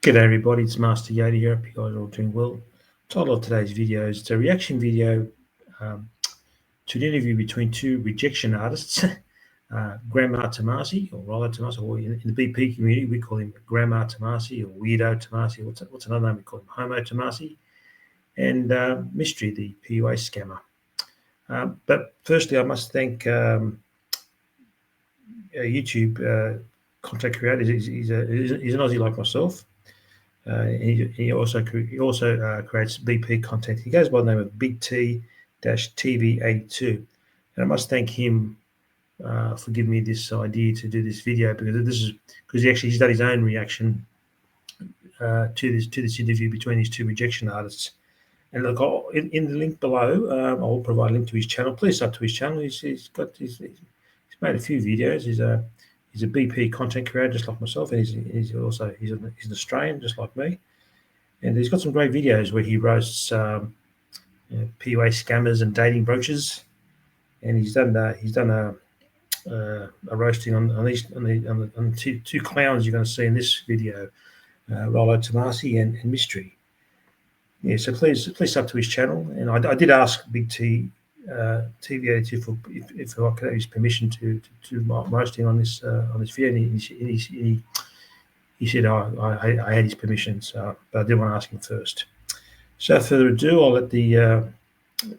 G'day everybody, it's Master Yoda here. Hope you guys are all doing well. Title of today's video is a reaction video to an interview between two rejection artists, Grandma Tomassi, or Rollo Tomassi, or in the BP community we call him Grandma Tomassi or Weirdo Tomassi. What's another name we call him? Homo Tomassi, and Mystery, the PUA scammer. But firstly, I must thank YouTube content creator. He's an Aussie like myself. He also creates BP content. He goes by the name of Big T-TV82, and I must thank him for giving me this idea to do this video, because he's done his own reaction to this interview between these two rejection artists. And look, in the link below, I'll provide a link to his channel. Please sub to his channel. He's made a few videos. He's a BP content creator just like myself, and he's an Australian just like me, and he's got some great videos where he roasts PUA scammers and dating brooches, and he's done a roasting on the two clowns you're going to see in this video, Rollo Tomassi and Mystery. Yeah, so please sub to his channel, and I did ask Big T TV82 if I could have his permission to roasting on this video, and he said I had his permission, so but I did want to ask him first. So without further ado, I'll let the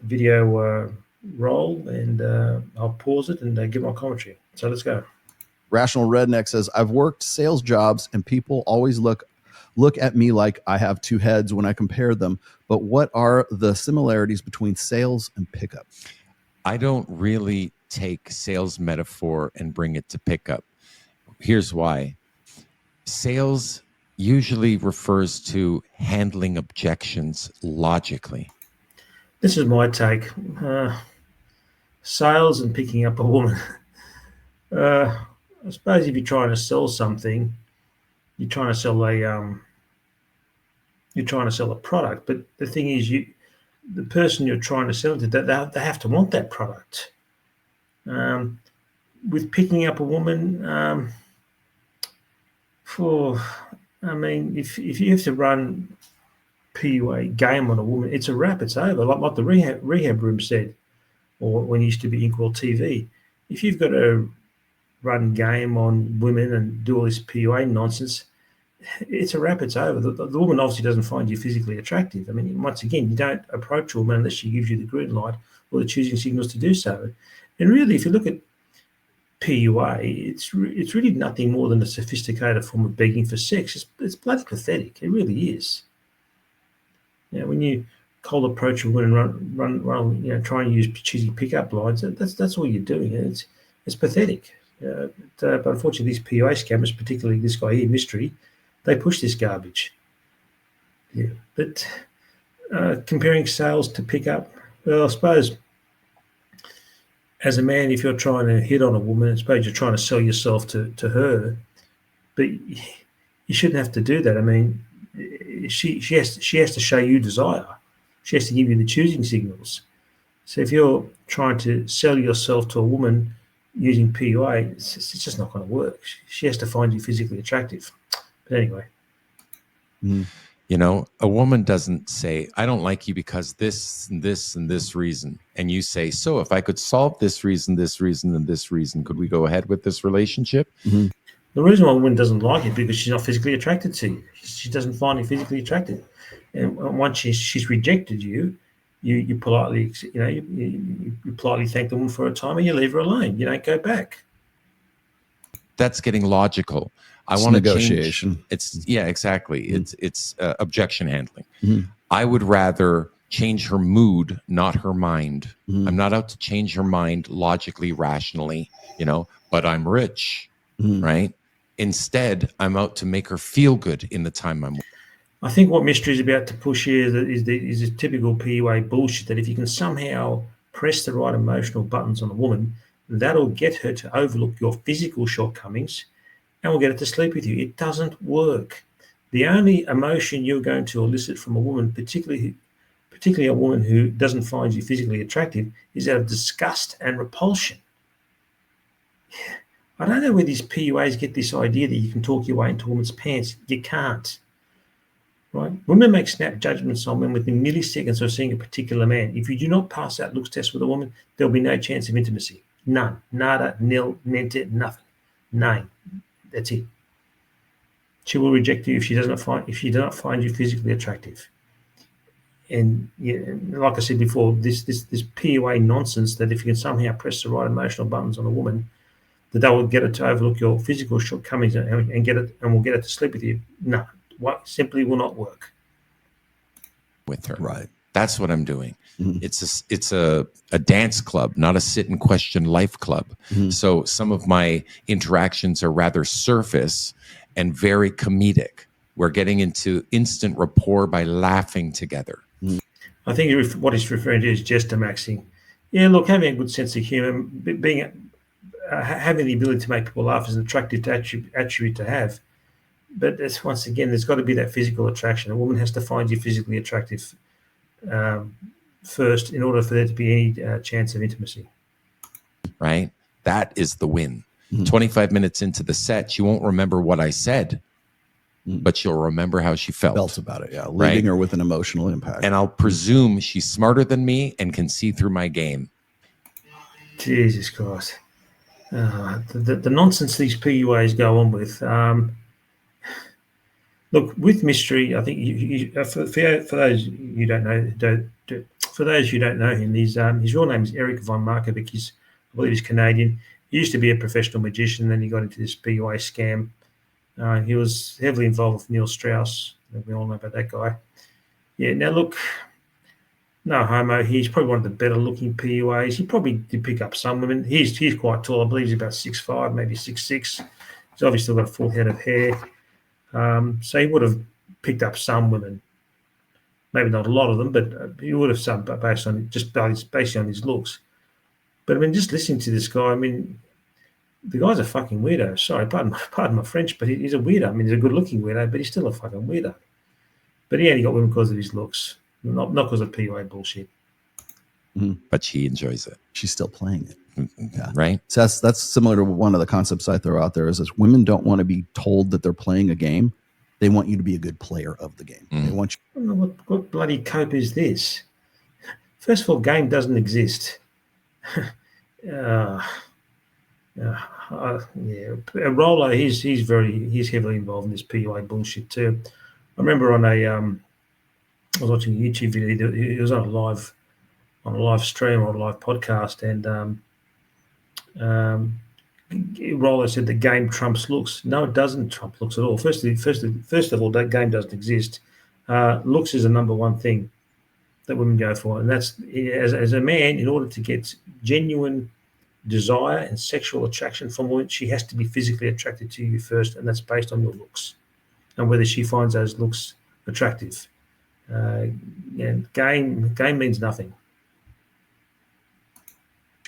video roll, and I'll pause it and give my commentary. So let's go. Rational Redneck says, I've worked sales jobs and people always look at me like I have two heads when I compare them. But what are the similarities between sales and pickup? I don't really take sales metaphor and bring it to pickup. Here's why. Sales usually refers to handling objections logically. This is my take. Sales and picking up a woman. I suppose if you're trying to sell something, you're trying to sell a product, but the thing is, the person you're trying to sell to, they have to want that product. With picking up a woman, if you have to run PUA game on a woman, it's a wrap. It's over. Like the rehab room said, or when it used to be Inkwell TV. If you've got to run game on women and do all this PUA nonsense, it's a wrap. It's over. The woman obviously doesn't find you physically attractive. I mean, once again, you don't approach a woman unless she gives you the green light or the choosing signals to do so. And really, if you look at PUA, it's really nothing more than a sophisticated form of begging for sex. It's bloody pathetic. It really is. You know, when you cold approach a woman and run, try and use cheesy pickup lines, that's all you're doing. It's pathetic. But unfortunately, these PUA scammers, particularly this guy here, Mystery, they push this garbage. Yeah, but comparing sales to pickup, well, I suppose as a man, if you're trying to hit on a woman, I suppose you're trying to sell yourself to her, but you shouldn't have to do that. I mean, she has to show you desire. She has to give you the choosing signals. So if you're trying to sell yourself to a woman using PUA, it's just not going to work. She has to find you physically attractive. But anyway. You know, a woman doesn't say, I don't like you because this and this and this reason. And you say, so if I could solve this reason, and this reason, could we go ahead with this relationship? The reason why a woman doesn't like it because she's not physically attracted to you. She doesn't find you physically attractive. And once she's rejected you, you politely, you politely thank the woman for her time and you leave her alone. You don't go back. That's getting logical. I want negotiation. Yeah, exactly. It's objection handling. I would rather change her mood, not her mind. I'm not out to change her mind logically, rationally, but I'm rich, right? Instead, I'm out to make her feel good in the time I'm. I think what Mystery is about to push here is a typical PUA bullshit, that if you can somehow press the right emotional buttons on a woman, that'll get her to overlook your physical shortcomings and will get her to sleep with you. It doesn't work. The only emotion you're going to elicit from a woman, particularly a woman who doesn't find you physically attractive, is out of disgust and repulsion. I don't know where these PUAs get this idea that you can talk your way into a woman's pants. You can't. Right? Women make snap judgments on men within milliseconds of seeing a particular man. If you do not pass that looks test with a woman, there'll be no chance of intimacy. None. Nada, nil, niente, nothing. Name. That's it. She will reject you if she does not find you physically attractive. And like I said before, this PUA nonsense that if you can somehow press the right emotional buttons on a woman, that will get her to overlook your physical shortcomings and get it, and will get her to sleep with you. No, simply will not work. With her, Right. That's what I'm doing. It's a dance club, not a sit and question life club. So some of my interactions are rather surface and very comedic. We're getting into instant rapport by laughing together. I think what he's referring to is jester maxing. Yeah, look, having a good sense of humour, having the ability to make people laugh is an attractive attribute to have. But once again, there's got to be that physical attraction. A woman has to find you physically attractive first in order for there to be any chance of intimacy. Right? That is the win. 25 minutes into the set, she won't remember what I said, but she'll remember how she felt About it, yeah. Leaving her with an emotional impact. And I'll presume she's smarter than me and can see through my game. Jesus Christ. The nonsense these PUAs go on with. Look, with Mystery, I think for those you don't know, for those who don't know him, his real name is Eric von Markovic. I believe he's Canadian. He used to be a professional magician, then he got into this PUA scam. He was heavily involved with Neil Strauss. We all know about that guy. Yeah, now look, no homo. He's probably one of the better looking PUAs. He probably did pick up some women. He's quite tall. I believe he's about 6'5", maybe 6'6". He's obviously got a full head of hair. So he would have picked up some women. Maybe not a lot of them, but he would have some based on his looks. But I mean, just listening to this guy, I mean, the guy's a fucking weirdo. Sorry, pardon my French, but he's a weirdo. I mean, he's a good-looking weirdo, but he's still a fucking weirdo. But he only got women because of his looks, not because of PUA bullshit. But she enjoys it. She's still playing it. Yeah. Right? So that's similar to one of the concepts I throw out there is women don't want to be told that they're playing a game. They want you to be a good player of the game. They want you. What bloody cope is this? First of all, game doesn't exist. Rolo, he's heavily involved in this PUA bullshit too. I remember I was watching a YouTube video. He was on a live stream or a live podcast, and Rolo said the game trumps looks. No, it doesn't trump looks at all. First of all, that game doesn't exist. Looks is the number one thing that women go for, and that's as a man, in order to get genuine desire and sexual attraction from women, she has to be physically attracted to you first, and that's based on your looks and whether she finds those looks attractive. Game means nothing.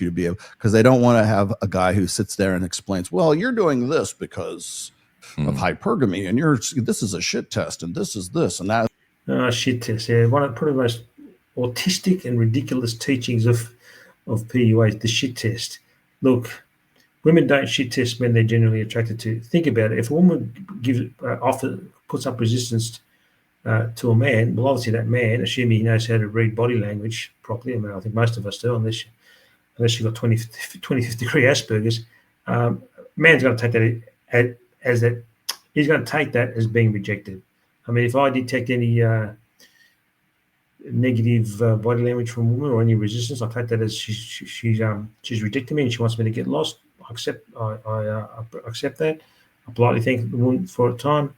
You to be able, because they don't want to have a guy who sits there and explains, well, you're doing this because of hypergamy, and this is a shit test, and this is this and that. Shit test, yeah. One of probably the most autistic and ridiculous teachings of PUA, the shit test. Look, women don't shit test men they're generally attracted to. Think about it. If a woman puts up resistance to a man, well, obviously that man, assuming he knows how to read body language properly, I mean, I think most of us do, unless you've got 25th degree Asperger's, man's going to take that as that. He's going to take that as being rejected. I mean, if I detect any negative body language from a woman or any resistance, I take that as she's rejecting me and she wants me to get lost. I accept that. I politely thank the woman for her time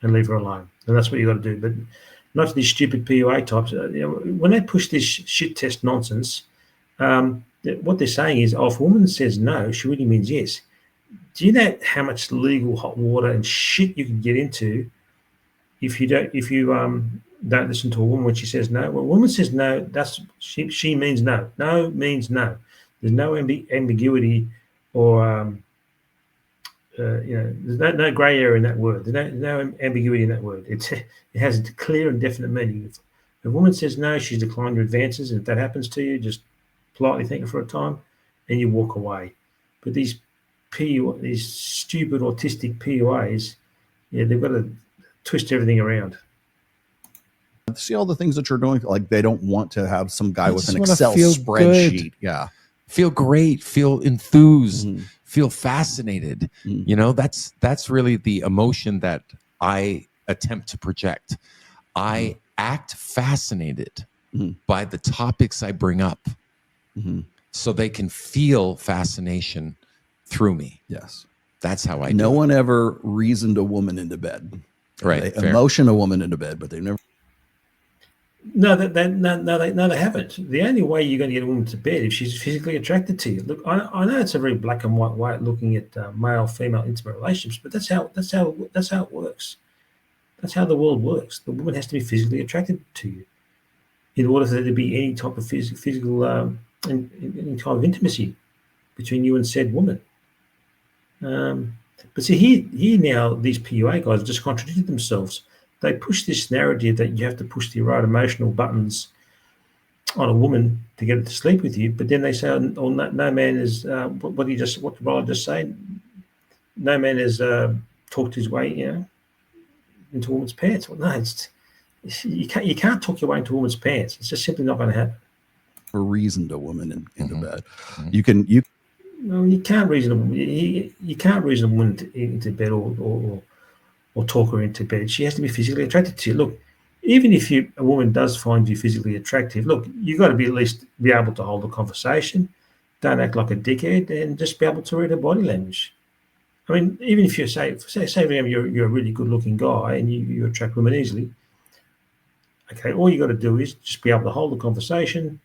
and leave her alone. And that's what you got to do. But not for these stupid PUA types. When they push this shit test nonsense, what they're saying is, if a woman says no, she really means yes. Do you know how much legal hot water and shit you can get into if you don't listen to a woman when she says no? When a woman says no, she means no. No means no. There's no ambiguity or there's no grey area in that word. There's no ambiguity in that word. It has a clear and definite meaning. If a woman says no, she's declined your advances, and if that happens to you, just politely thank her for her time, and you walk away. But these these stupid autistic PUAs, they've got to twist everything around. See all the things that you're doing, like they don't want to have some guy with an just wanna Excel feel spreadsheet. good. Yeah. Feel great, feel enthused, feel fascinated. That's really the emotion that I attempt to project. I act fascinated by the topics I bring up, so they can feel fascination through me. Yes. That's how I No do one ever reasoned a woman into bed. Right, They fair. emotion a woman into bed, but they never. No, they haven't. The only way you're going to get a woman to bed if she's physically attracted to you. Look, I know it's a very black and white way of looking at male-female intimate relationships, but that's how it works. That's how the world works. The woman has to be physically attracted to you in order for there to be any type of physical any kind of intimacy between you and said woman. But see, here now, these PUA guys have just contradicted themselves. They push this narrative that you have to push the right emotional buttons on a woman to get her to sleep with you, but then they say, "Oh, no man is what did Roller just say? No man has talked his way, into a woman's pants." Well, no, you can't talk your way into a woman's pants. It's just simply not going to happen. Reasoned a woman into bed. No, you can't reason a woman. You can't reason a woman into bed or talk her into bed. She has to be physically attracted to you. Look, even if a woman does find you physically attractive, look, you've got to be at least be able to hold a conversation. Don't act like a dickhead, and just be able to read her body language. I mean, even if you say you're a really good-looking guy and you attract women easily, okay, all you got to do is just be able to hold a conversation.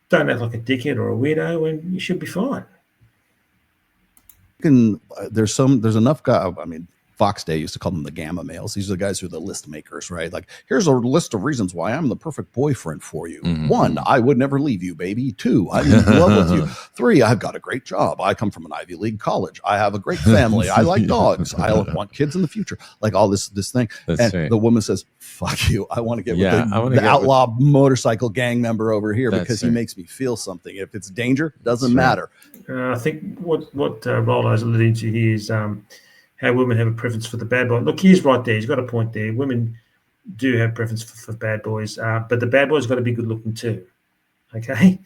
Don't act like a dickhead or a weirdo, and you should be fine. There's enough guys. I mean, Fox Day used to call them the gamma males. These are the guys who are the list makers, right? Like, here's a list of reasons why I'm the perfect boyfriend for you. 1, I would never leave you, baby. 2, I'm in love with you. 3, I've got a great job. I come from an Ivy League college. I have a great family. I like dogs. I want kids in the future. Like all this thing. That's and right. the woman says, "Fuck you. I want to get with the outlaw motorcycle gang member over here because he makes me feel something. If it's danger, doesn't matter." I think what Rollo is alluding to here is how women have a preference for the bad boy. Look, he's right there. He's got a point there. Women do have preference for bad boys, but the bad boy's got to be good looking too. Okay.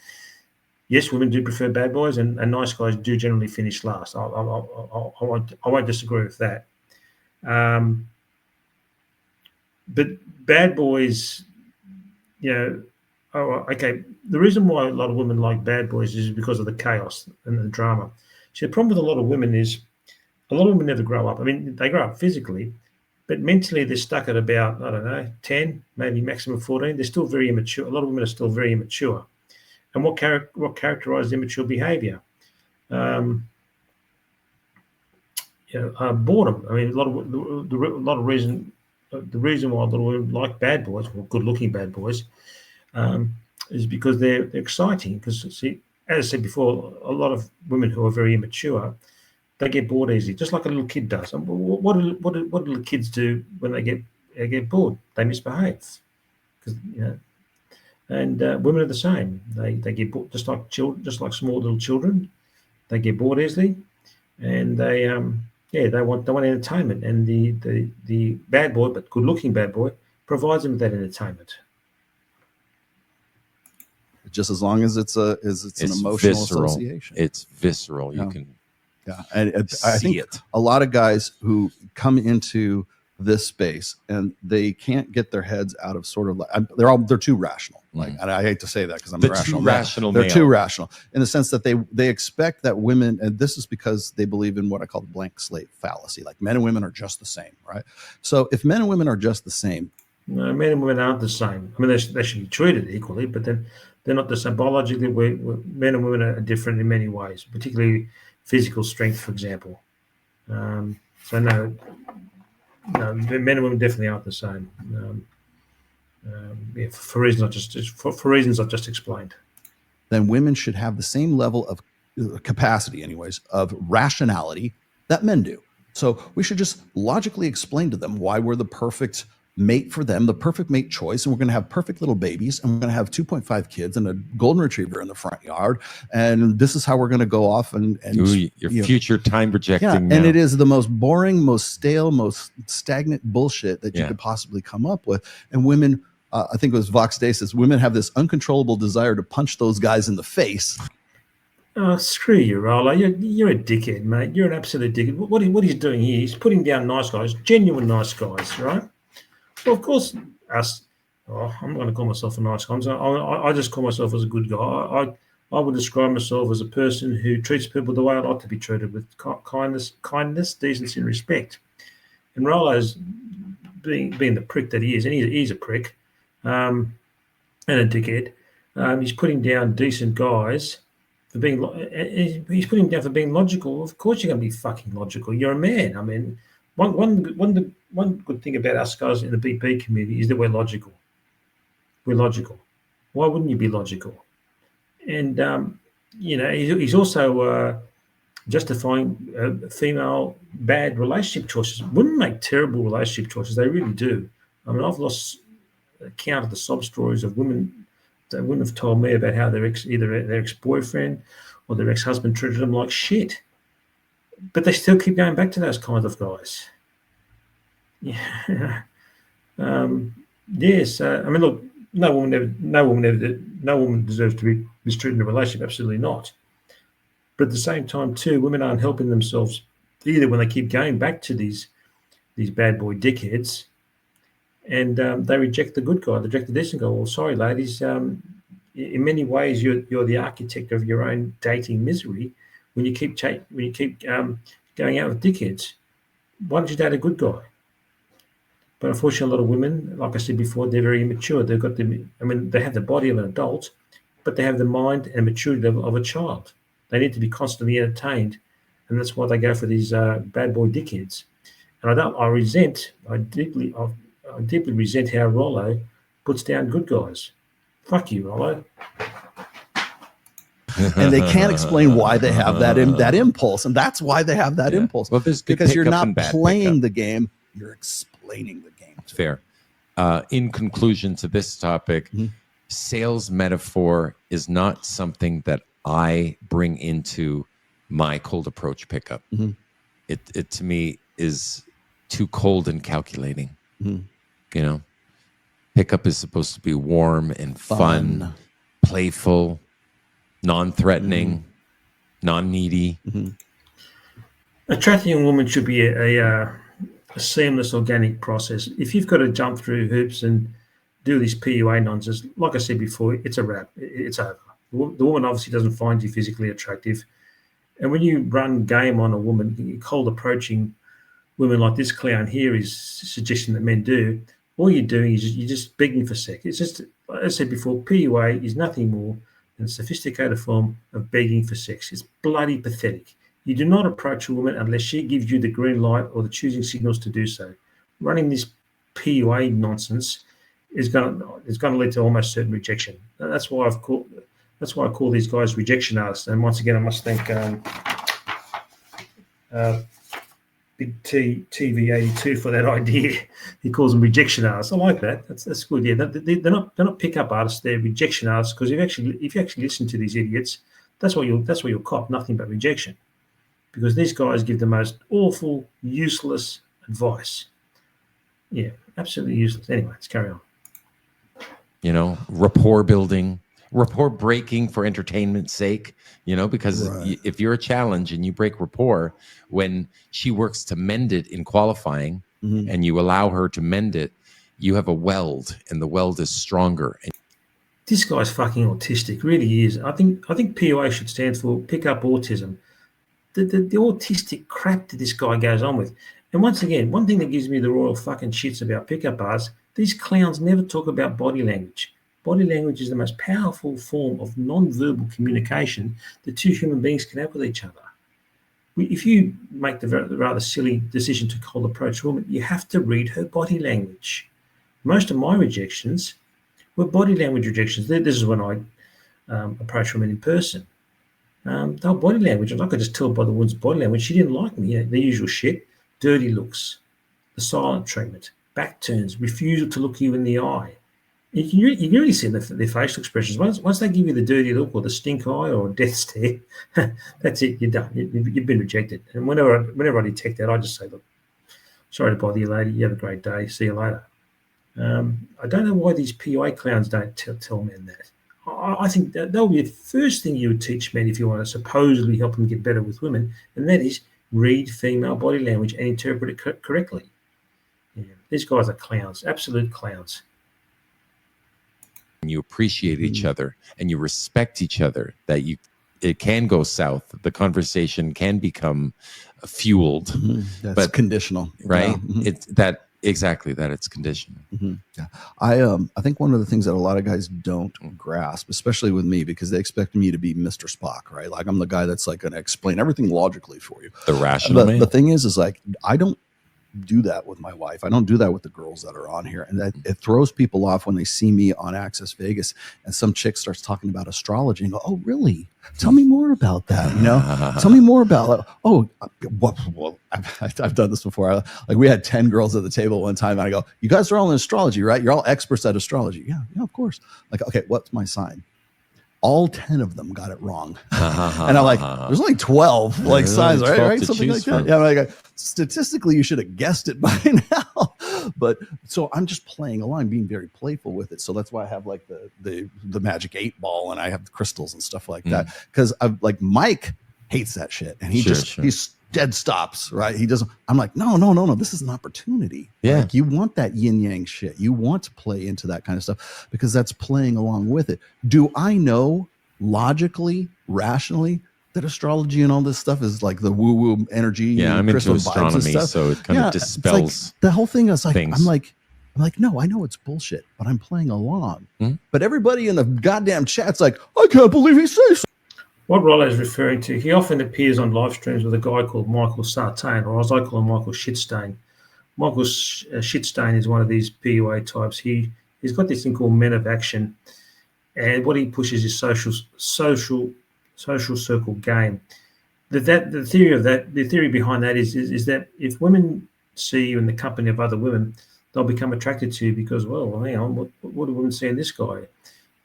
Yes, women do prefer bad boys, and nice guys do generally finish last. I won't disagree with that. But bad boys, okay. The reason why a lot of women like bad boys is because of the chaos and the drama. See, the problem with a lot of women is a lot of women never grow up. I mean, they grow up physically, but mentally they're stuck at about, 10, maybe maximum 14. They're still very immature. A lot of women are still very immature. And what characterizes immature behavior? Boredom. I mean, the reason why a lot of women like bad boys, or good-looking bad boys, is because they're exciting. Because, see, as I said before, a lot of women who are very immature, they get bored easily, just like a little kid does. And what do little kids do when they get bored? They misbehave, because and women are the same. They get bored, just like small little children. They get bored easily, and they want entertainment. And the bad boy, but good looking bad boy, provides them with that entertainment. Just as long as it's an emotional visceral. association. It's visceral. You can. Yeah, and I think a lot of guys who come into this space and they can't get their heads out of sort of like they're too rational. Like, and I hate to say that because I'm a rational. They're too rational in the sense that they expect that women, and this is because they believe in what I call the blank slate fallacy. Like, men and women are just the same, right? So if men and women are just the same, no, men and women aren't the same. I mean, they should be treated equally, but then they're not the same. Biologically, men and women are different in many ways, particularly physical strength, for example. So no, men and women definitely aren't the same. For reasons I've just explained. Then women should have the same level of capacity, anyways, of rationality that men do. So we should just logically explain to them why we're the perfect mate for them, the perfect mate choice, and we're going to have perfect little babies, and we're going to have 2.5 kids and a golden retriever in the front yard, and this is how we're going to go off and Ooh, you're future time projecting now. And it is the most boring, most stale, most stagnant bullshit that you could possibly come up with. And women, I think it was Vox Day says, women have this uncontrollable desire to punch those guys in the face. Oh, screw you, Rollo. You're a dickhead, mate. You're an absolute dickhead. What he's doing here, he's putting down nice guys, genuine nice guys, right? Well, of course, us. Oh, I'm not going to call myself a nice guy. I just call myself as a good guy. I would describe myself as a person who treats people the way I like to be treated, with kindness, decency, and respect. And Rollo's being the prick that he is, and he's a prick, and a dickhead. He's putting down decent guys for being. He's putting down for being logical. Of course, you're going to be fucking logical. You're a man. I mean, one good thing about us guys in the BP community is that we're logical. We're logical. Why wouldn't you be logical? And he's also justifying female bad relationship choices. Women make terrible relationship choices. They really do. I mean, I've lost count of the sob stories of women that wouldn't have told me about how either their ex-boyfriend or their ex-husband treated them like shit. But they still keep going back to those kinds of guys. Yeah. Yes. I mean, look, no woman deserves to be mistreated in a relationship. Absolutely not. But at the same time, too, women aren't helping themselves either when they keep going back to these bad boy dickheads, and they reject the good guy, they reject the decent guy. Well, sorry, ladies. In many ways, you're the architect of your own dating misery when you keep going out with dickheads. Why don't you date a good guy? But unfortunately, a lot of women, like I said before, they're very immature. They have the body of an adult, but they have the mind and maturity of a child. They need to be constantly entertained, and that's why they go for these bad boy dickheads. And I deeply resent how Rollo puts down good guys. Fuck you, Rollo. And they can't explain why they have that impulse, and that's why they have that impulse. Well, because you're not playing the game; you're explaining the game. Fair. In conclusion to this topic, sales metaphor is not something that I bring into my cold approach pickup. It to me is too cold and calculating. Pickup is supposed to be warm and fun, playful, non-threatening, non-needy. Attracting a woman should be a seamless, organic process. If you've got to jump through hoops and do this PUA nonsense, like I said before, it's a wrap. It's over. The woman obviously doesn't find you physically attractive. And when you run game on a woman, cold approaching women like this clown here is suggesting that men do, all you're doing is you're just begging for sex. It's just, like I said before, PUA is nothing more than a sophisticated form of begging for sex. It's bloody pathetic. You do not approach a woman unless she gives you the green light or the choosing signals to do so. Running this PUA nonsense is going to lead to almost certain rejection. That's why I call these guys rejection artists. And once again, I must thank Big T TV82 for that idea. He calls them rejection artists. I like that. That's good. Yeah, they're not pickup artists. They're rejection artists, because if you actually listen to these idiots, that's what you'll cop. Nothing but rejection, because these guys give the most awful, useless advice. Yeah, absolutely useless. Anyway, let's carry on. Rapport building, rapport breaking for entertainment's sake, because if you're a challenge and you break rapport when she works to mend it in qualifying, and you allow her to mend it, you have a weld, and the weld is stronger. This guy's fucking autistic, really is. I think PUA should stand for pick up autism. The autistic crap that this guy goes on with. And once again, one thing that gives me the royal fucking shits about pickup artists, these clowns never talk about body language. Body language is the most powerful form of non-verbal communication that two human beings can have with each other. If you make the rather silly decision to cold approach a woman, you have to read her body language. Most of my rejections were body language rejections. This is when I approach women in person. Their body language, I could just tell by the woman's body language, she didn't like me. The usual shit, dirty looks, the silent treatment, back turns, refusal to look you in the eye. You can really see their facial expressions. Once they give you the dirty look or the stink eye or death stare, that's it. You're done. You've been rejected. And whenever I detect that, I just say, look, sorry to bother you, lady. You have a great day. See you later. I don't know why these PUA clowns don't tell men that. I think that will be the first thing you would teach men if you want to supposedly help them get better with women, and that is read female body language and interpret it correctly. Yeah, these guys are clowns, absolute clowns. You appreciate each other and you respect each other, that it can go south. The conversation can become fueled. That's but conditional, right? Yeah. It's that it's conditional. Yeah. I think one of the things that a lot of guys don't grasp, especially with me, because they expect me to be Mr. Spock, right? Like I'm the guy that's like going to explain everything logically for you. The rational man. The thing is like I don't do that with my wife. I don't do that with the girls that are on here. And that it throws people off when they see me on Access Vegas and some chick starts talking about astrology and go, oh, really? Tell me more about that. Tell me more about, well, I've done this before. Like we had 10 girls at the table one time and I go, you guys are all in astrology, right? You're all experts at astrology. Yeah, of course. Like, okay, what's my sign? All 10 of them got it wrong. And I'm like, there's only 12 like signs, right? Something like that. Yeah, I'm like, statistically, you should have guessed it by now. But so I'm just playing along, being very playful with it. So that's why I have like the magic 8-ball and I have the crystals and stuff like that. Because I've like Mike hates that shit. And he's dead stops, right? He doesn't. I'm like, no. This is an opportunity. Yeah. Like you want that yin yang shit. You want to play into that kind of stuff because that's playing along with it. Do I know logically, rationally that astrology and all this stuff is like the woo woo energy? Yeah, I'm into astronomy, so it kind of dispels like, the whole thing. Is like, things. I'm like, no, I know it's bullshit, but I'm playing along. But everybody in the goddamn chat's like, I can't believe he says so. What Rollo is referring to, he often appears on live streams with a guy called Michael Sartain, or as I call him, Michael Shitstain. Michael Shitstain is one of these PUA types. He's got this thing called Men of Action, and what he pushes is social circle game. The theory behind that is that if women see you in the company of other women, they'll become attracted to you because, well, hang on, what do women see in this guy?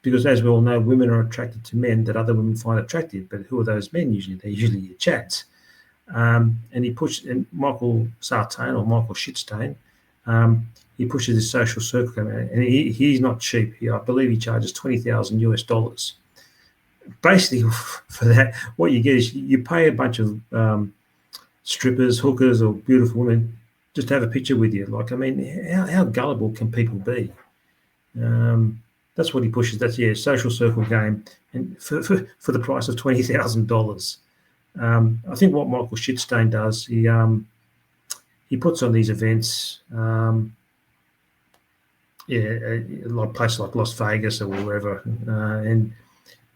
Because as we all know, women are attracted to men that other women find attractive. But who are those men usually? They're usually your chads. And Michael Sartain or Michael Shitstain, he pushes his social circle, and he's not cheap. I believe he charges $20,000 US. Basically, for that, what you get is you pay a bunch of strippers, hookers, or beautiful women just to have a picture with you. Like, I mean, how gullible can people be? That's what he pushes. That's social circle game, and for the price of $20,000. I think what Michael Shitstain does, he puts on these events, like places like Las Vegas or wherever, and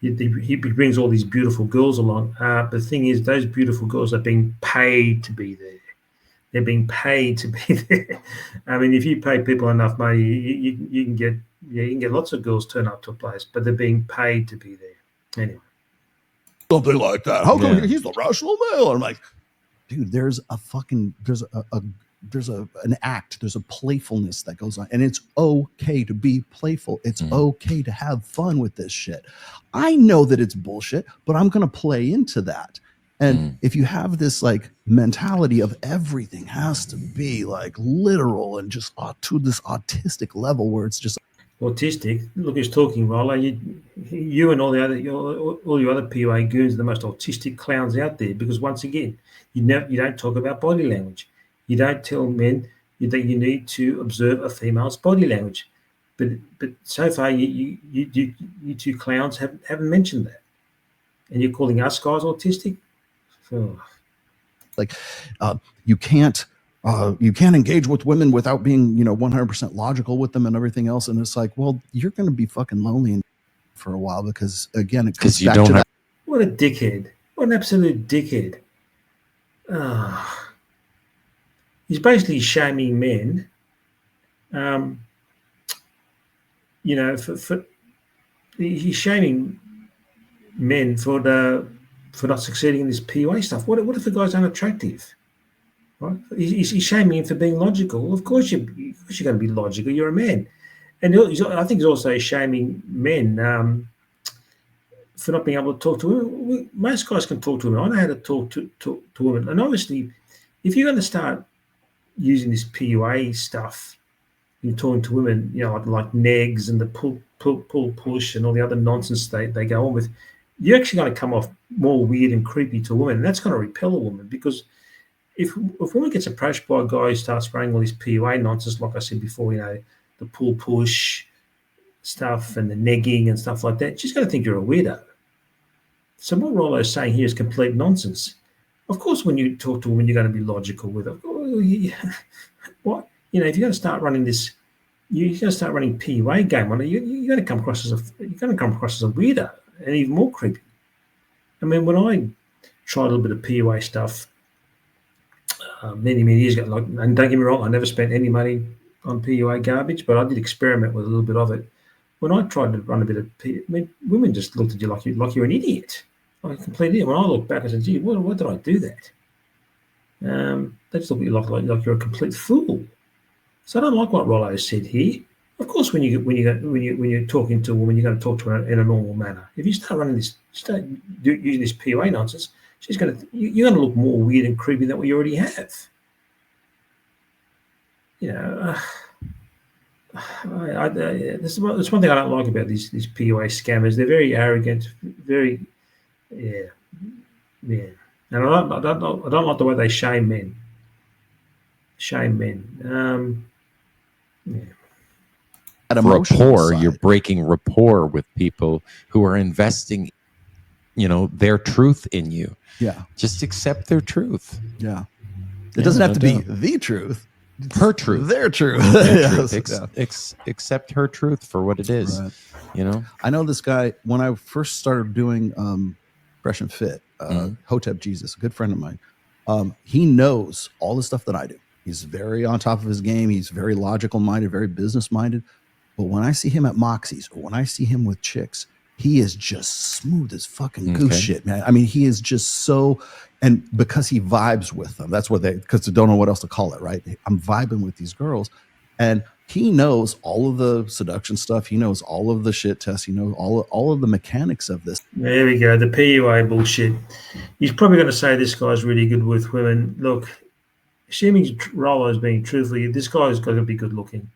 he brings all these beautiful girls along. But the thing is, those beautiful girls are being paid to be there. They're being paid to be there. I mean, if you pay people enough money, you can get lots of girls turn up to a place, but they're being paid to be there. Anyway. Something like that. How come he's the rational male? And I'm like, dude, there's an act, there's a playfulness that goes on, and it's okay to be playful. It's okay to have fun with this shit. I know that it's bullshit, but I'm going to play into that. And if you have this like mentality of everything has to be like literal and just to this autistic level where it's just autistic. Look who's talking, Rollo. You and all your other PUA goons are the most autistic clowns out there because once again, you don't talk about body language. You don't tell men that you need to observe a female's body language. But so far, you two clowns haven't mentioned that, and you're calling us guys autistic. Like you can't engage with women without being 100% logical with them and everything else, and it's like, well, you're going to be fucking lonely for a while because again it comes back to that. What a dickhead! What an absolute dickhead! He's basically shaming men. He's shaming men for not succeeding in this PUA stuff. What if the guy's unattractive? Right? He's shaming him for being logical. Of course, you're going to be logical. You're a man. And I think he's also shaming men for not being able to talk to women. Most guys can talk to women. I know how to talk to women. And obviously, if you're going to start using this PUA stuff, you're talking to women, like negs and the pull, push and all the other nonsense they go on with, you're actually going to come off more weird and creepy to a woman. And that's going to repel a woman, because if a woman gets approached by a guy who starts spraying all this PUA nonsense, like I said before, the pull, push stuff and the negging and stuff like that, she's going to think you're a weirdo. So what Rollo's saying here is complete nonsense. Of course, when you talk to a woman, you're going to be logical with her. What? If you're going to start running this, you're going to start running PUA game on it, you're going to come across as a weirdo and even more creepy. I mean, when I tried a little bit of PUA stuff many years ago, and don't get me wrong, I never spent any money on PUA garbage, but I did experiment with a little bit of it. When I tried to run a bit of women just looked at you like you're an idiot, like a complete idiot. When I look back, I said, "Gee, why did I do that?" They just look at you like you're a complete fool. So I don't like what Rollo said here. Of course, when you're talking to a woman, you're going to talk to her in a normal manner. If you start using this PUA nonsense, you're going to look more weird and creepy than what you already have. This is one thing I don't like about these PUA scammers. They're very arrogant, very, yeah. And I don't like the way they shame men. Rapport, you're breaking rapport with people who are investing, their truth in you. Yeah. Just accept their truth. Yeah. It doesn't have to be the truth. Her truth. Their truth. Accept her truth for what it is. Right. I know this guy, when I first started doing Fresh and Fit, Hotep Jesus, a good friend of mine, he knows all the stuff that I do. He's very on top of his game. He's very logical minded, very business minded. But when I see him at Moxie's or when I see him with chicks, he is just smooth as fucking goose shit, man. I mean, he is just so, and because he vibes with them, that's what because they don't know what else to call it, right? I'm vibing with these girls, and he knows all of the seduction stuff. He knows all of the shit tests. He knows all of the mechanics of this. There we go, the PUA bullshit. He's probably going to say this guy's really good with women. Look, assuming Rollo's being truthful, this guy's got to be good looking.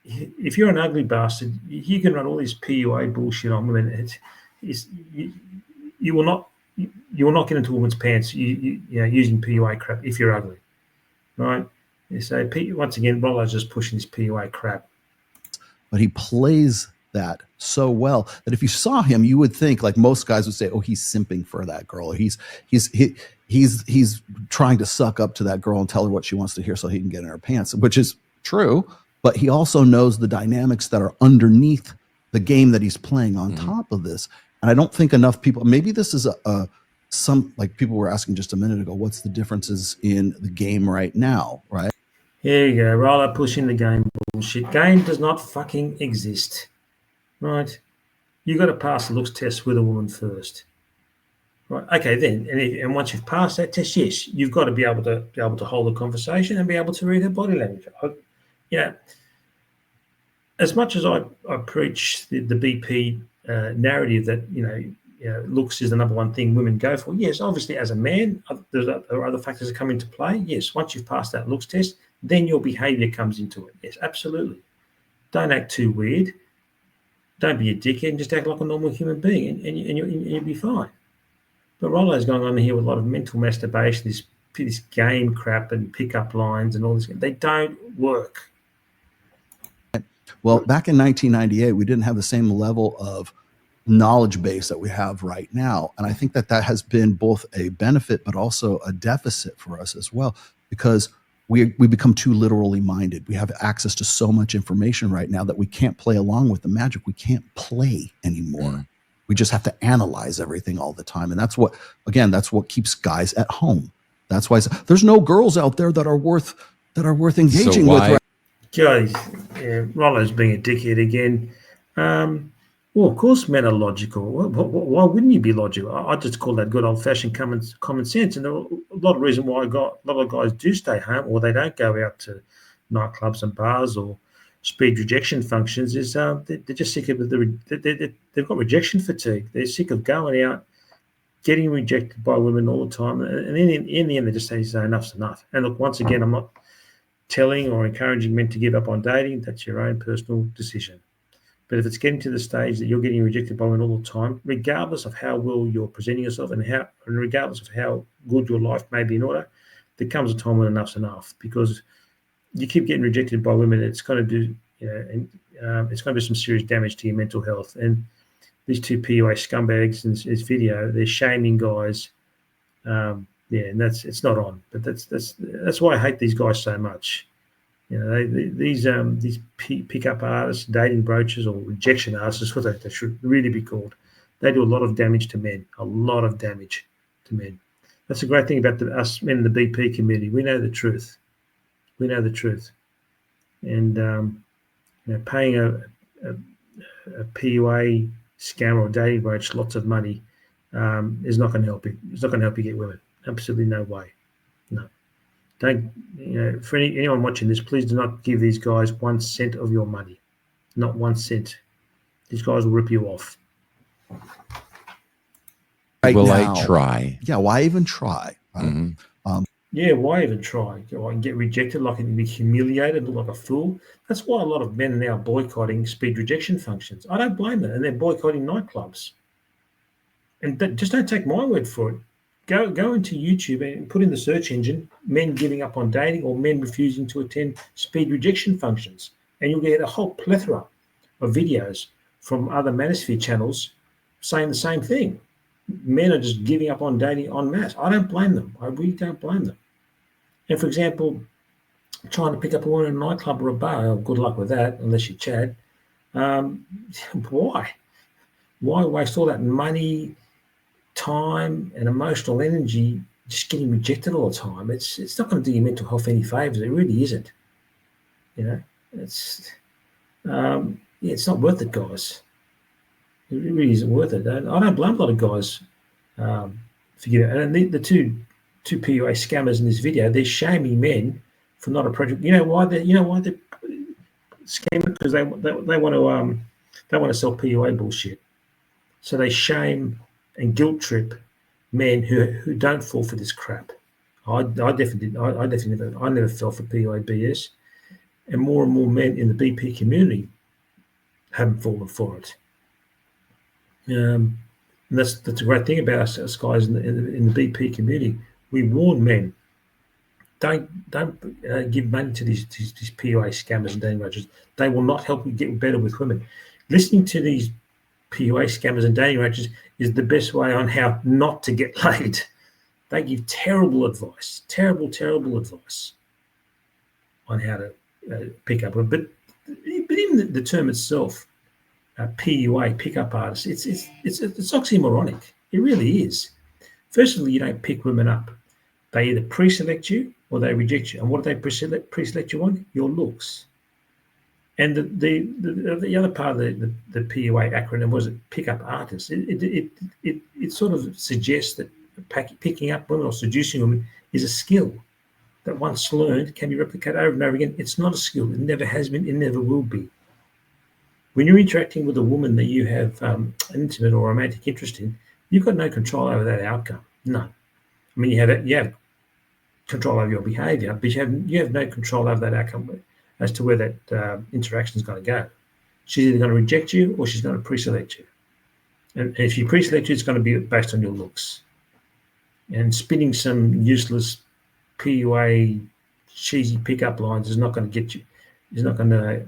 If you're an ugly bastard, you can run all this PUA bullshit on women. You will not get into a woman's pants. Using PUA crap if you're ugly, right? So once again, Rollo's just pushing this PUA crap. But he plays that so well that if you saw him, you would think, like most guys would say, "Oh, he's simping for that girl. He's trying to suck up to that girl and tell her what she wants to hear so he can get in her pants," which is true. But he also knows the dynamics that are underneath the game that he's playing on top of this. And I don't think enough people, maybe this is some, like people were asking just a minute ago, what's the differences in the game right now, right? Here you go, Rollo pushing the game bullshit. Game does not fucking exist, right? You got to pass the looks test with a woman first. Right. Okay, then, and once you've passed that test, yes, you've got to be able to hold a conversation and be able to read her body language. As much as I preach the BP narrative that looks is the number one thing women go for. Yes, obviously, as a man, there are other factors that come into play. Yes, once you've passed that looks test, then your behaviour comes into it. Yes, absolutely. Don't act too weird. Don't be a dickhead and just act like a normal human being, and you'll be fine. But Rollo's going on here with a lot of mental masturbation, this game crap and pickup lines and all this. They don't work. Well, back in 1998, we didn't have the same level of knowledge base that we have right now. And I think that has been both a benefit, but also a deficit for us as well, because we become too literally minded. We have access to so much information right now that we can't play along with the magic. We can't play anymore. We just have to analyze everything all the time. And that's what keeps guys at home. That's why there's no girls out there that are worth engaging with. Guys, Rollo's being a dickhead again. Well, of course, men are logical. Why wouldn't you be logical? I just call that good old-fashioned common sense. And a lot of reason why a lot of guys do stay home or they don't go out to nightclubs and bars or speed rejection functions is they're just sick of they've got rejection fatigue. They're sick of going out, getting rejected by women all the time, and in the end they just say enough's enough. And look, once again, I'm not telling or encouraging men to give up on dating. That's your own personal decision. But if it's getting to the stage that you're getting rejected by women all the time, regardless of how well you're presenting yourself and regardless of how good your life may be in order, there comes a time when enough's enough, because you keep getting rejected by women. It's going to do, it's going to do some serious damage to your mental health. And these two PUA scumbags in this video, they're shaming guys. And it's not on. But that's why I hate these guys so much. These pickup artists, dating broachers, or rejection artists is what they should really be called. They do a lot of damage to men. A lot of damage to men. That's the great thing about us men in the BP community. We know the truth. We know the truth. And paying a PUA scam or dating broach lots of money is not going to help you. It's not going to help you get women. Absolutely no way. No. Don't, for anyone watching this, please do not give these guys 1 cent of your money. Not 1 cent. These guys will rip you off. Will I try? Yeah, why even try? Mm-hmm. Why even try? Go and get rejected, like and be humiliated, look like a fool. That's why a lot of men are now boycotting speed rejection functions. I don't blame them, and they're boycotting nightclubs. And just don't take my word for it. Go into YouTube and put in the search engine men giving up on dating or men refusing to attend speed rejection functions, and you'll get a whole plethora of videos from other manosphere channels saying the same thing. Men are just giving up on dating en masse. I don't blame them. I really don't blame them. And for example, trying to pick up a woman in a nightclub or a bar, good luck with that, unless you're Chad. Why? Why waste all that money, time, and emotional energy just getting rejected all the time? It's not going to do your mental health any favors. It really isn't. It's not worth it, guys. It really isn't worth it. I don't blame a lot of guys for giving it. And the two PUA scammers in this video, they're shaming men for not approaching. You know why they're scamming? Because they want to sell PUA bullshit. So they shame and guilt trip men who don't fall for this crap. I definitely didn't. I never fell for PUA BS, and more men in the BP community haven't fallen for it. And that's a great thing about us guys in the BP community. We warn men: don't give money to these PUA scammers and dating broachers. They will not help you get better with women. Listening to these PUA scammers and dating broachers is the best way on how not to get laid. They give terrible advice on how to pick up. But even the term itself, PUA, pickup artist, it's oxymoronic. It really is. Firstly, you don't pick women up. They either pre-select you or they reject you. And what do they pre-select you on? Your looks. And the other part of the PUA acronym was pickup artist. It sort of suggests that picking up women or seducing women is a skill that once learned can be replicated over and over again. It's not a skill. It never has been. It never will be. When you're interacting with a woman that you have an intimate or romantic interest in, you've got no control over that outcome. None. I mean, you have control over your behaviour, but you have no control over that outcome as to where that interaction is going to go. She's either going to reject you or she's going to pre-select you. And if you pre-select you, it's going to be based on your looks. And spinning some useless PUA cheesy pickup lines is not going to get you. It's not going to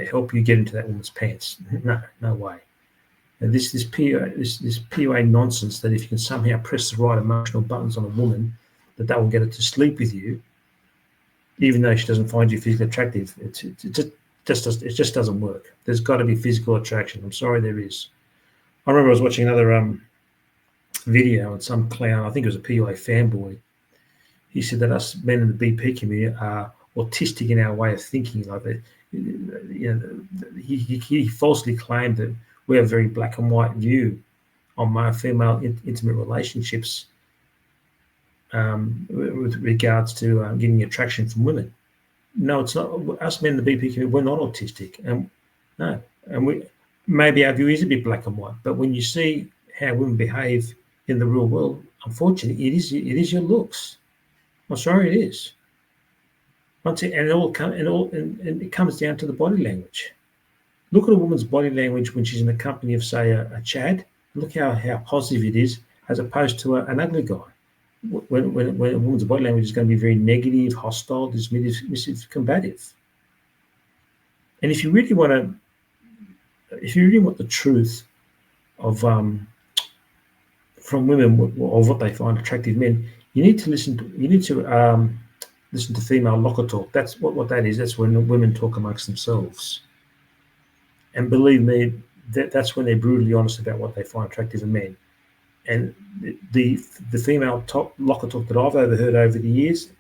help you get into that woman's pants. No way. And this PUA nonsense that if you can somehow press the right emotional buttons on a woman, that will get her to sleep with you, even though she doesn't find you physically attractive. It just doesn't work. There's got to be physical attraction. I'm sorry, there is. I remember I was watching another video and some clown, I think it was a PUA fanboy, he said that us men in the BP community are autistic in our way of thinking. Like he falsely claimed that we have a very black and white view on male-female intimate relationships with regards to getting attraction from women. No, it's not. Us men in the BP community, we're not autistic, and no, and we maybe our view is a bit black and white. But when you see how women behave in the real world, unfortunately, it is your looks. I'm sorry, it is. And it comes down to the body language. Look at a woman's body language when she's in the company of, say, a Chad. Look how positive it is, as opposed to an ugly guy. When a woman's body language is going to be very negative, hostile, dismissive, combative. And if you really want the truth of from women of what they find attractive men, you need to listen to female locker talk. That's what that is. That's when women talk amongst themselves. And believe me, that's when they're brutally honest about what they find attractive in men. And the female locker talk that I've overheard over the years,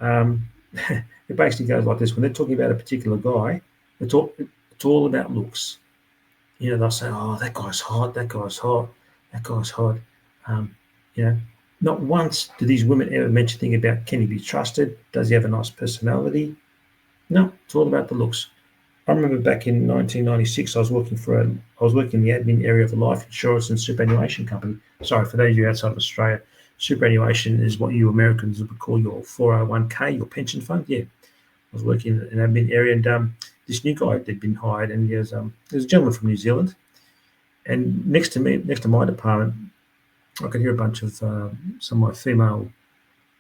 it basically goes like this: when they're talking about a particular guy, it's all about looks. You know, they'll say, "Oh, that guy's hot. That guy's hot. That guy's hot." You know, not once do these women ever mention anything about, can he be trusted? Does he have a nice personality? No, it's all about the looks. I remember back in 1996, I was working in the admin area of a life insurance and superannuation company. Sorry, for those of you outside of Australia, superannuation is what you Americans would call your 401k, your pension fund. Yeah, I was working in an admin area, and this new guy had been hired, and there's a gentleman from New Zealand, and next to my department, I could hear a bunch of some of my female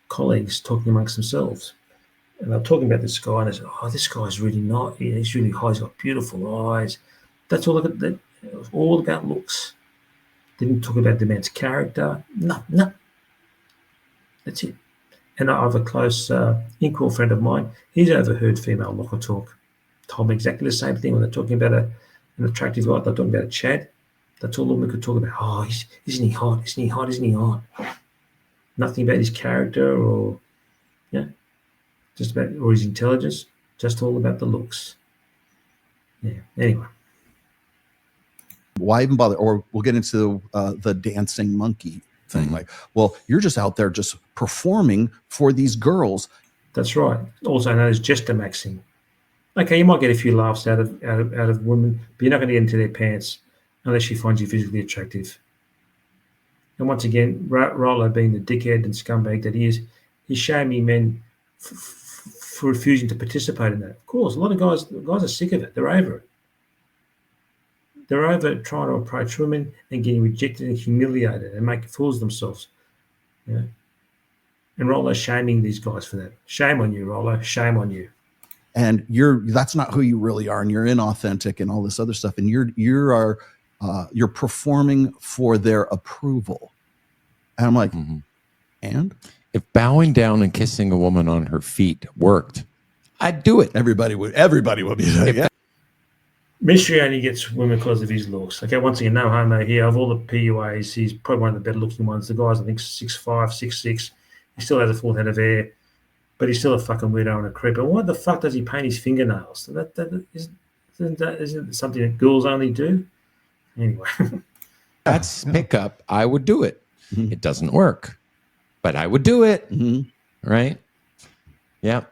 colleagues talking amongst themselves. And they're talking about this guy, and they said, "Oh, this guy's really nice. He's really high. He's got beautiful eyes." That's all. It was all about looks. Didn't talk about the man's character. No. That's it. And I have a close equal friend of mine. He's overheard female locker talk. Told me exactly the same thing when they're talking about an attractive guy. They're talking about a Chad. That's all the women could talk about. Oh, isn't he hot? Isn't he hot? Isn't he hot? Nothing about his character or just about, or his intelligence, just all about the looks. Yeah. Anyway. Why even bother? Or we'll get into the dancing monkey thing. Like, well, you're just out there just performing for these girls. That's right. Also known as gesture maxing. Okay, you might get a few laughs out of women, but you're not going to get into their pants unless she finds you physically attractive. And once again, Rollo, being the dickhead and scumbag that he is, he's shaming men for refusing to participate in that. Of course, a lot of guys are sick of it. They're over it. They're over trying to approach women and getting rejected and humiliated and making fools of themselves. You know? And Rollo's shaming these guys for that. Shame on you, Rollo. Shame on you. And that's not who you really are, and you're inauthentic and all this other stuff. And you're performing for their approval. And I'm like, and if bowing down and kissing a woman on her feet worked, I'd do it. Everybody would be like, yeah. Mystery only gets women because of his looks. Okay, once again, no homo here. Of all the PUAs, he's probably one of the better looking ones. The guy's, I think, 6'5", 6'6". He still has a full head of hair, but he's still a fucking weirdo and a creep. And why the fuck does he paint his fingernails? Isn't something that girls only do? Anyway. That's pickup. I would do it. It doesn't work, but I would do it. Right? Yeah.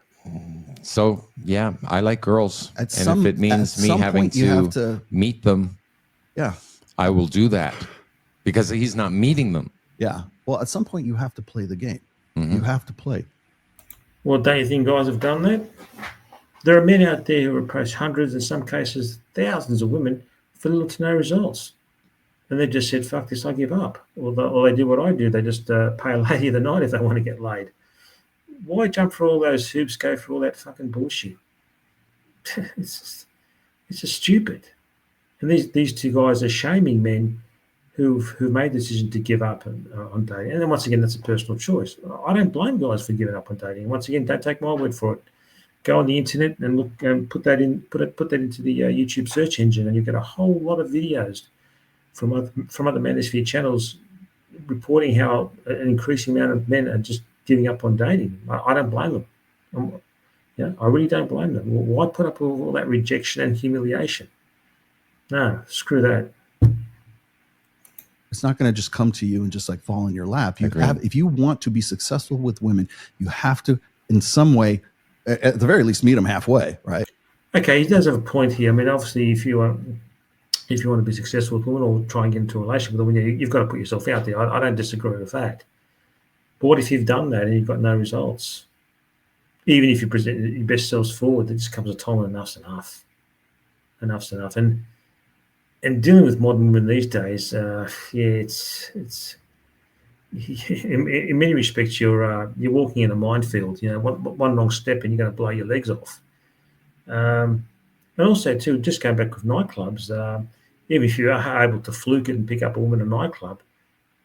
So, yeah, I like girls. If it means me having to meet them, I will do that because he's not meeting them. Yeah. Well, at some point, you have to play the game. You have to play. Well, don't you think guys have done that? There are men out there who approach hundreds, in some cases thousands of women for little to no results. And they just said, fuck this, I give up. Or they do what I do. They just pay a lady of the night if they want to get laid. Why jump for all those hoops, go for all that fucking bullshit? It's just stupid. And these two guys are shaming men who've made the decision to give up on dating. And then once again, that's a personal choice. I don't blame guys for giving up on dating. Once again, don't take my word for it. Go on the internet and look and put that into the YouTube search engine, and you get a whole lot of videos from other manosphere channels reporting how an increasing amount of men are just giving up on dating. I don't blame them. I really don't blame them. Why put up with all that rejection and humiliation? No, screw that. It's not going to just come to you and just like fall in your lap. If you want to be successful with women, you have to, in some way, at the very least, meet them halfway, right? Okay, he does have a point here. I mean, obviously, if you want to be successful with women or try and get into a relationship with a woman, you've got to put yourself out there. I don't disagree with that. But what if you've done that and you've got no results? Even if you present your best selves forward, there just comes a time when enough's enough. Enough's enough. And dealing with modern women these days, it's in many respects you're walking in a minefield. You know, one wrong step and you're going to blow your legs off. And also too, just going back with nightclubs, even if you are able to fluke it and pick up a woman in a nightclub,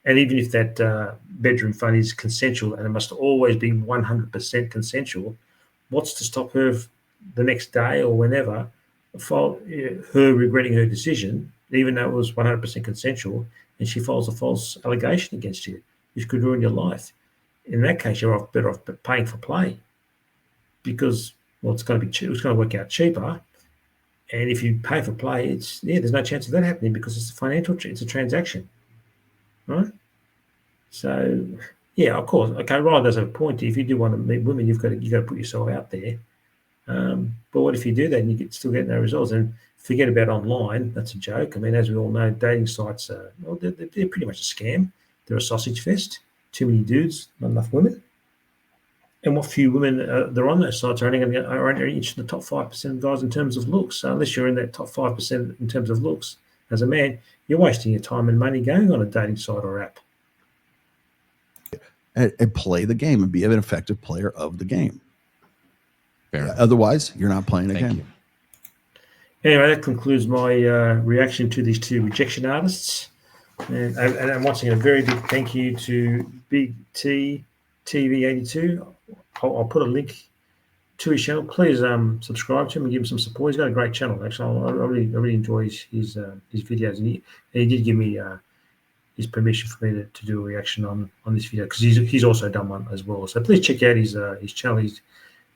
and even if that bedroom fun is consensual and it must always be 100% consensual, what's to stop her the next day or whenever, her regretting her decision, even though it was 100% consensual, and she files a false allegation against you, which could ruin your life? In that case, you're better off paying for play, because it's going to be cheap. It's going to work out cheaper. And if you pay for play, there's no chance of that happening because it's it's a transaction, right? So, yeah, of course. Okay, Ryan does have a point. If you do want to meet women, you've got to put yourself out there. But what if you do that and you still get no results? And forget about online. That's a joke. I mean, as we all know, dating sites they're pretty much a scam. They're a sausage fest. Too many dudes, not enough women. And what few women they're on those sites are only each in the top 5% of guys in terms of looks. So unless you're in that top 5% in terms of looks as a man, you're wasting your time and money going on a dating site or app. And play the game and be an effective player of the game. Otherwise, you're not playing a game. Anyway, that concludes my reaction to these two rejection artists. And once again, a very big thank you to Big T TV82. I'll put a link to his channel. Please subscribe to him and give him some support. He's got a great channel, actually. I really enjoy his videos. And he did give me his permission for me to do a reaction on this video, because he's also done one as well. So please check out his channel.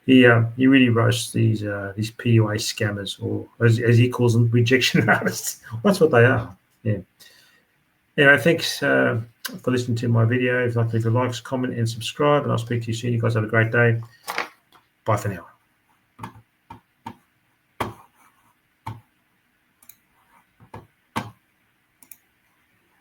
He really roasts these PUA scammers, or as he calls them, rejection artists. That's what they are. Yeah. Anyway, thanks for listening to my video. If you'd like to leave a like, comment, and subscribe, and I'll speak to you soon. You guys have a great day. Bye for now.